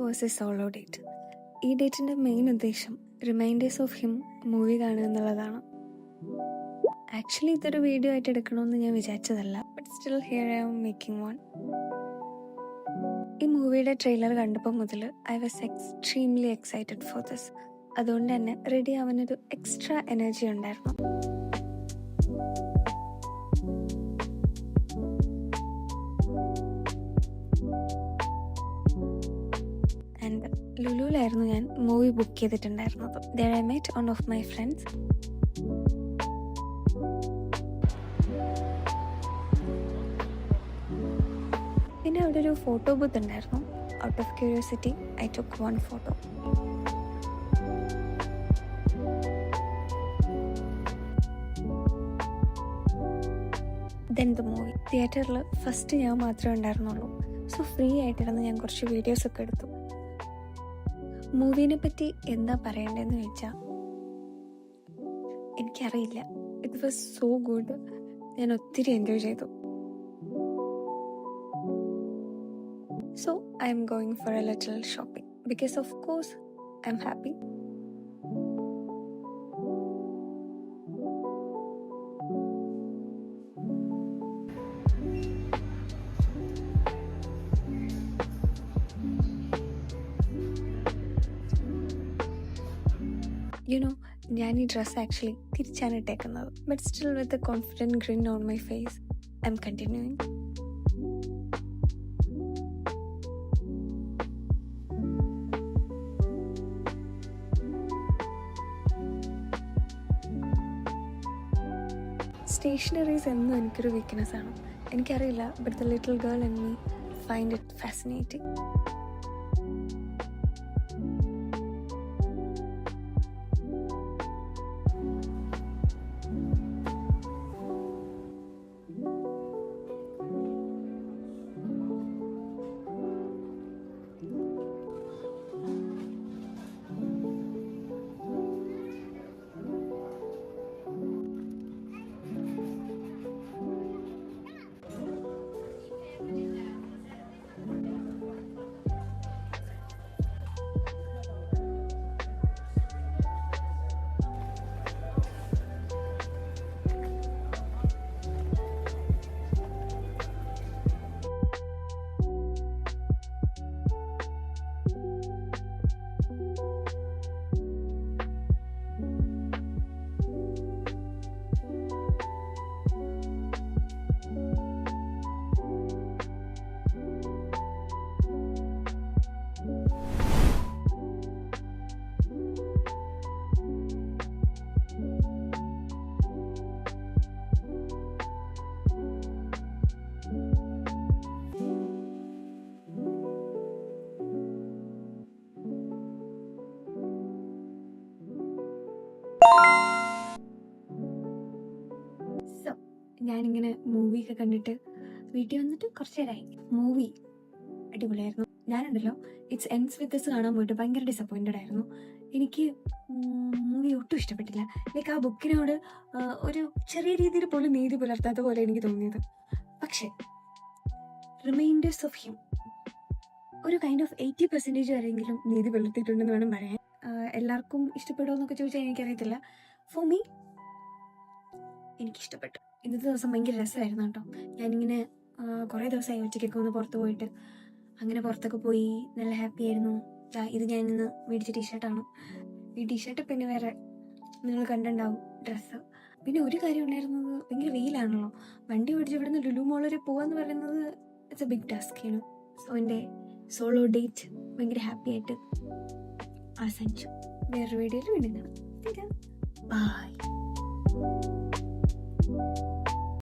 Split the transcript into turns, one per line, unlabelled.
Was A solo date. ഈ ഡേറ്റിൻ്റെ main ഉദ്ദേശം റിമൈൻഡേഴ്സ് ഓഫ് ഹിം മൂവി കാണുക എന്നുള്ളതാണ്. ആക്ച്വലി ഇതൊരു വീഡിയോ ആയിട്ട് എടുക്കണമെന്ന് ഞാൻ വിചാരിച്ചതല്ല, but still here I am making one. ഈ മൂവിയുടെ ട്രെയിലർ കണ്ടപ്പോൾ മുതൽ I was extremely excited for this. അതുകൊണ്ട് തന്നെ റെഡി ആവാനൊരു എക്സ്ട്രാ എനർജി ഉണ്ടായിരുന്നു. ആൻഡ് ലുലുവിലായിരുന്നു ഞാൻ മൂവി ബുക്ക് ചെയ്തിട്ടുണ്ടായിരുന്നത്. There I met one of my friends. പിന്നെ അവിടെ ഒരു ഫോട്ടോ ബൂത്ത് ഉണ്ടായിരുന്നു. Out of curiosity I took one photo. Then the movie. തിയേറ്ററിൽ ഫസ്റ്റ് ഞാൻ മാത്രമേ ഉണ്ടായിരുന്നുള്ളൂ. സോ ഫ്രീ ആയിട്ടിരുന്ന് ഞാൻ കുറച്ച് വീഡിയോസൊക്കെ എടുത്തു. മൂവീനെ പറ്റി എന്താ പറയേണ്ടതെന്ന് ചോദിച്ചാൽ എനിക്കറിയില്ല. It was so good. ഞാൻ ഒത്തിരി എൻജോയ് ചെയ്തു. So I am going for a little shopping because of course I am happy. You know, ഞാൻ ഈ ഡ്രസ്സ് ആക്ച്വലി തിരിച്ചാണ് ഇട്ടേക്കുന്നത്. But still with a confident grin on my face I am continuing. Stationeries എന്നും എനിക്കൊരു വീക്ക്നെസ്സാണ്. എനിക്കറിയില്ല, but the little girl in me find it fascinating. ഞാനിങ്ങനെ മൂവിയൊക്കെ കണ്ടിട്ട് വീട്ടിൽ വന്നിട്ട് കുറച്ച് നേരമായി. മൂവി അടിപൊളിയായിരുന്നു. ഞാനുണ്ടല്ലോ ഇറ്റ്സ് എൻഡ്സ് വിത്ത് ദിസ് കാണാൻ പോയിട്ട് ഭയങ്കര ഡിസപ്പോയിൻറ്റഡ് ആയിരുന്നു. എനിക്ക് മൂവി ഒട്ടും ഇഷ്ടപ്പെട്ടില്ല. ലൈക്ക് ആ ബുക്കിനോട് ഒരു ചെറിയ രീതിയിൽ പോലും നീതി പുലർത്താത്ത പോലെ എനിക്ക് തോന്നിയത്. പക്ഷേ റിമൈൻഡേഴ്സ് ഓഫ് ഹിം ഒരു കൈൻഡ് ഓഫ് 80% വരെയെങ്കിലും നീതി പുലർത്തിയിട്ടുണ്ടെന്ന് വേണം പറയാൻ. എല്ലാവർക്കും ഇഷ്ടപ്പെടുമോ എന്നൊക്കെ ചോദിച്ചാൽ എനിക്കറിയത്തില്ല. ഫോർ മീ എനിക്കിഷ്ടപ്പെട്ടു. ഇന്നത്തെ ദിവസം ഭയങ്കര രസമായിരുന്നു കേട്ടോ. ഞാനിങ്ങനെ കുറേ ദിവസമായി ഒറ്റയ്ക്കൊക്കെ ഒന്ന് പുറത്ത് പോയിട്ട്. അങ്ങനെ പുറത്തൊക്കെ പോയി നല്ല ഹാപ്പി ആയിരുന്നു. ഇത് ഞാനിന്ന് മേടിച്ച ടീഷർട്ടാണ്. ഈ ടീഷർട്ട് പിന്നെ വേറെ നിങ്ങൾ കണ്ടിട്ടുണ്ടാവും ഡ്രസ്സ്. പിന്നെ ഒരു കാര്യം ഉണ്ടായിരുന്നത്, ഭയങ്കര വെയിലാണല്ലോ. വണ്ടി ഓടിച്ച് ഇവിടുന്ന് ലുലു മോൾ വരെ പോകാന്ന് പറയുന്നത് ഇറ്റ്സ് എ ബിഗ് ടാസ്ക് ആണ്. സോ എൻ്റെ സോളോ ഡേറ്റ് ഭയങ്കര ഹാപ്പി ആയിട്ട് അവസാനിച്ചു. വേറൊരു വീഡിയോയിൽ വീണ്ടും കാണാം. ബൈ.